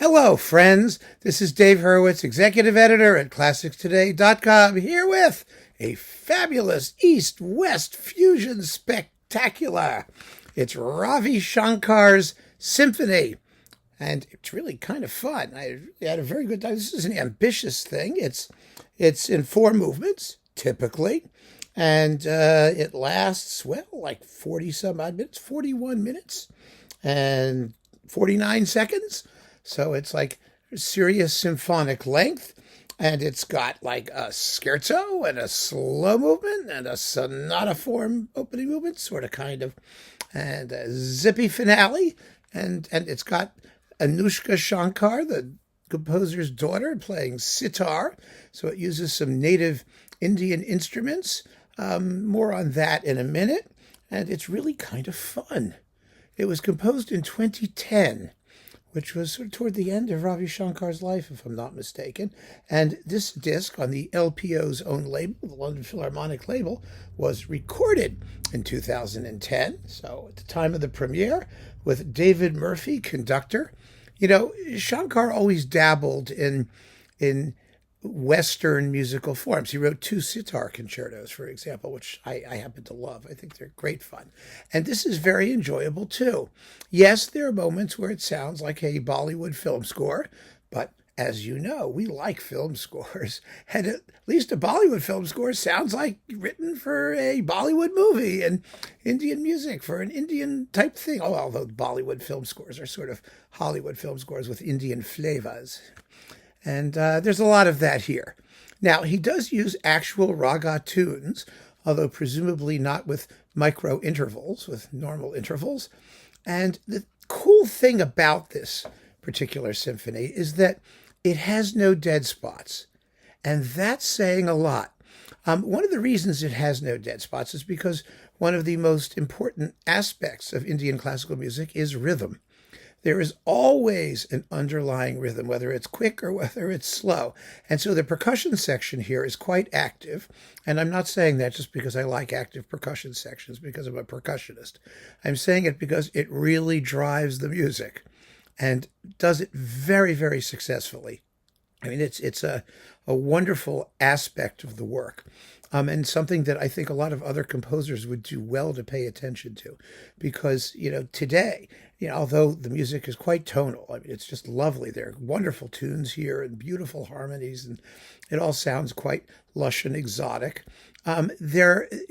Hello, friends. This is Dave Hurwitz, executive editor at ClassicsToday.com, here with a fabulous East-West fusion spectacular. It's Ravi Shankar's Symphony, and it's really kind of fun. I had a very good time. This is an ambitious thing. It's in 4 movements, typically, and it lasts, well, like 40-some-odd minutes, 41 minutes, and 49 seconds. So it's like serious symphonic length, and it's got like a scherzo and a slow movement and a sonata form opening movement, sort of kind of, and a zippy finale, and it's got Anoushka Shankar, the composer's daughter, playing sitar, so it uses some native Indian instruments. More on that in a minute, and it's really kind of fun. It was composed in 2010. Which was sort of toward the end of Ravi Shankar's life, if I'm not mistaken. And this disc on the LPO's own label, the London Philharmonic label, was recorded in 2010. So at the time of the premiere, with David Murphy, conductor. You know, Shankar always dabbled in Western musical forms. He wrote 2 sitar concertos, for example, which I happen to love. I think they're great fun. And this is very enjoyable, too. Yes, there are moments where it sounds like a Bollywood film score, but as you know, we like film scores. And at least a Bollywood film score sounds like written for a Bollywood movie and Indian music for an Indian type thing. Oh, although Bollywood film scores are sort of Hollywood film scores with Indian flavors. And there's a lot of that here. Now, he does use actual raga tunes, although presumably not with micro intervals, with normal intervals. And the cool thing about this particular symphony is that it has no dead spots. And that's saying a lot. One of the reasons it has no dead spots is because one of the most important aspects of Indian classical music is rhythm. There is always an underlying rhythm, whether it's quick or whether it's slow. And so the percussion section here is quite active. And I'm not saying that just because I like active percussion sections, because I'm a percussionist. I'm saying it because it really drives the music and does it very, very successfully. I mean, it's a wonderful aspect of the work. And something that I think a lot of other composers would do well to pay attention to, because, today, although the music is quite tonal, I mean, it's just lovely. There are wonderful tunes here and beautiful harmonies, and it all sounds quite lush and exotic. There's,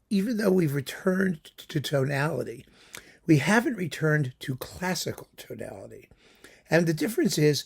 even though we've returned to tonality, we haven't returned to classical tonality. And the difference is,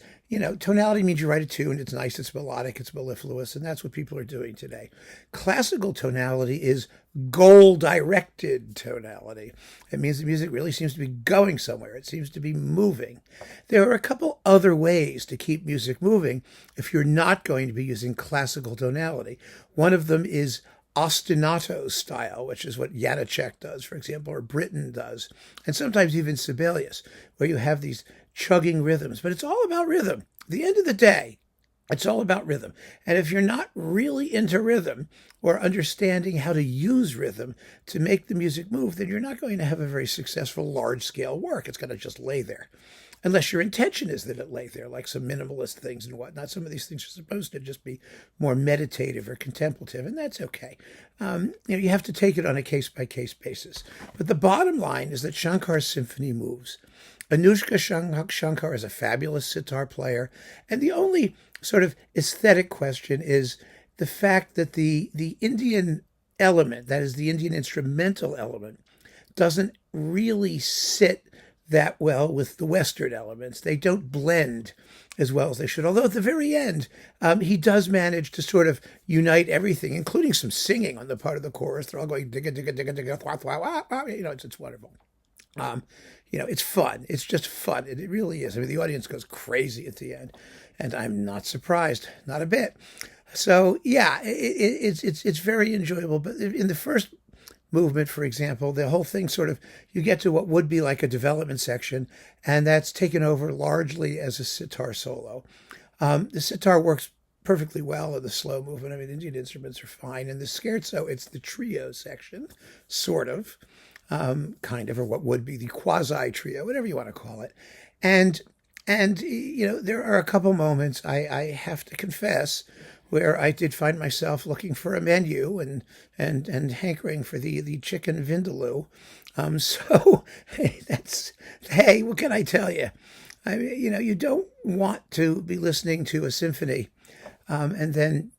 tonality means you write a tune, it's nice, it's melodic, it's mellifluous, and that's what people are doing today. Classical tonality is goal-directed tonality. It means the music really seems to be going somewhere. It seems to be moving. There are a couple other ways to keep music moving if you're not going to be using classical tonality. One of them is ostinato style, which is what Janacek does, for example, or Britten does, and sometimes even Sibelius, where you have these chugging rhythms. But it's all about rhythm. At the end of the day, it's all about rhythm. And if you're not really into rhythm or understanding how to use rhythm to make the music move, then you're not going to have a very successful large-scale work. It's going to just lay there. Unless your intention is that it lay there, like some minimalist things and whatnot. Some of these things are supposed to just be more meditative or contemplative, and that's okay. You have to take it on a case-by-case basis. But the bottom line is that Shankar's symphony moves. Anoushka Shankar is a fabulous sitar player, and the only sort of aesthetic question is the fact that the Indian element, that is the Indian instrumental element, doesn't really sit that well with the Western elements. They don't blend as well as they should. Although at the very end, he does manage to sort of unite everything, including some singing on the part of the chorus. They're all going digga digga digga digga, thwa, thwa, wah, wah. It's wonderful. It's fun. It's just fun. It really is. I mean, the audience goes crazy at the end, and I'm not surprised, not a bit. So yeah, it's very enjoyable. But in the first movement, for example, the whole thing sort of, you get to what would be like a development section, and that's taken over largely as a sitar solo. The sitar works perfectly well in the slow movement. I mean, Indian instruments are fine. In the scherzo, it's the trio section, sort of, kind of, or what would be the quasi-trio, whatever you want to call it. And there are a couple moments I have to confess where I did find myself looking for a menu and hankering for the chicken vindaloo. So hey, hey, what can I tell you? I mean, you don't want to be listening to a symphony, and then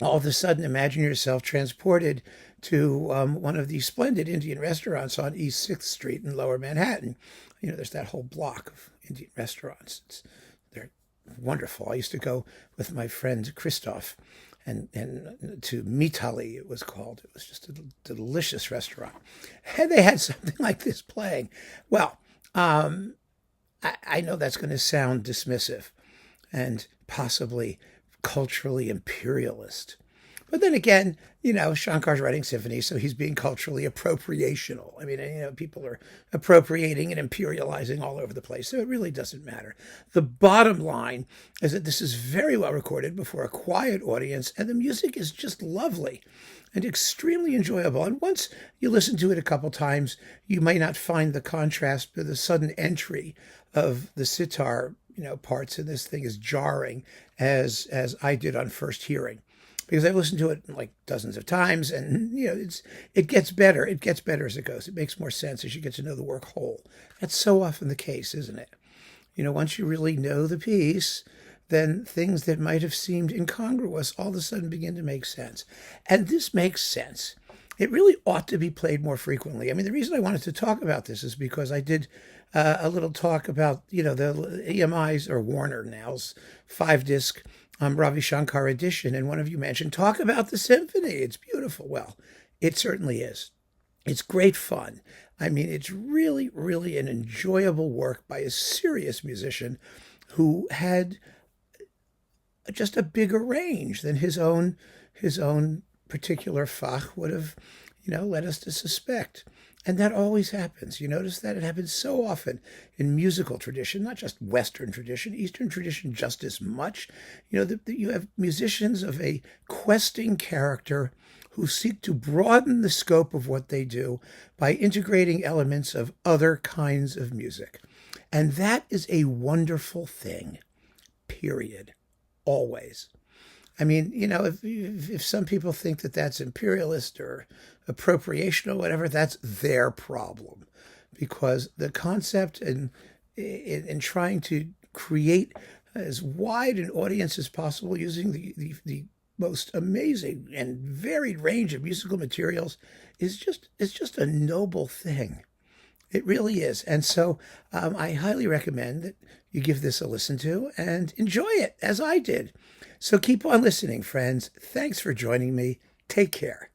all of a sudden imagine yourself transported to one of these splendid Indian restaurants on East 6th Street in Lower Manhattan. There's that whole block of Indian restaurants. They're wonderful. I used to go with my friend Christoph and to Mitali, it was called. It was just a delicious restaurant. And they had something like this playing. Well, I know that's going to sound dismissive and possibly culturally imperialist. But then again, Shankar's writing symphonies, so he's being culturally appropriational. I mean, people are appropriating and imperializing all over the place, so it really doesn't matter. The bottom line is that this is very well recorded before a quiet audience, and the music is just lovely and extremely enjoyable. And once you listen to it a couple times, you may not find the contrast with the sudden entry of the sitar, parts in this thing as jarring as I did on first hearing. Because I've listened to it like dozens of times, and it gets better. It gets better as it goes. It makes more sense as you get to know the work whole. That's so often the case, isn't it? Once you really know the piece, then things that might have seemed incongruous all of a sudden begin to make sense. And this makes sense. It really ought to be played more frequently. I mean, the reason I wanted to talk about this is because I did a little talk about, the EMI's, or Warner now's, 5-disc Ravi Shankar edition, and one of you mentioned, talk about the symphony. It's beautiful. Well, it certainly is. It's great fun. I mean, it's really, really an enjoyable work by a serious musician who had just a bigger range than his own particular fach would have, led us to suspect. And that always happens. You notice that? It happens so often in musical tradition, not just Western tradition, Eastern tradition just as much. You have musicians of a questing character who seek to broaden the scope of what they do by integrating elements of other kinds of music. And that is a wonderful thing, period. Always. I mean, if some people think that that's imperialist or appropriation or whatever, that's their problem. Because the concept in trying to create as wide an audience as possible using the most amazing and varied range of musical materials is just a noble thing. It really is. And so I highly recommend that you give this a listen to and enjoy it as I did. So keep on listening, friends. Thanks for joining me. Take care.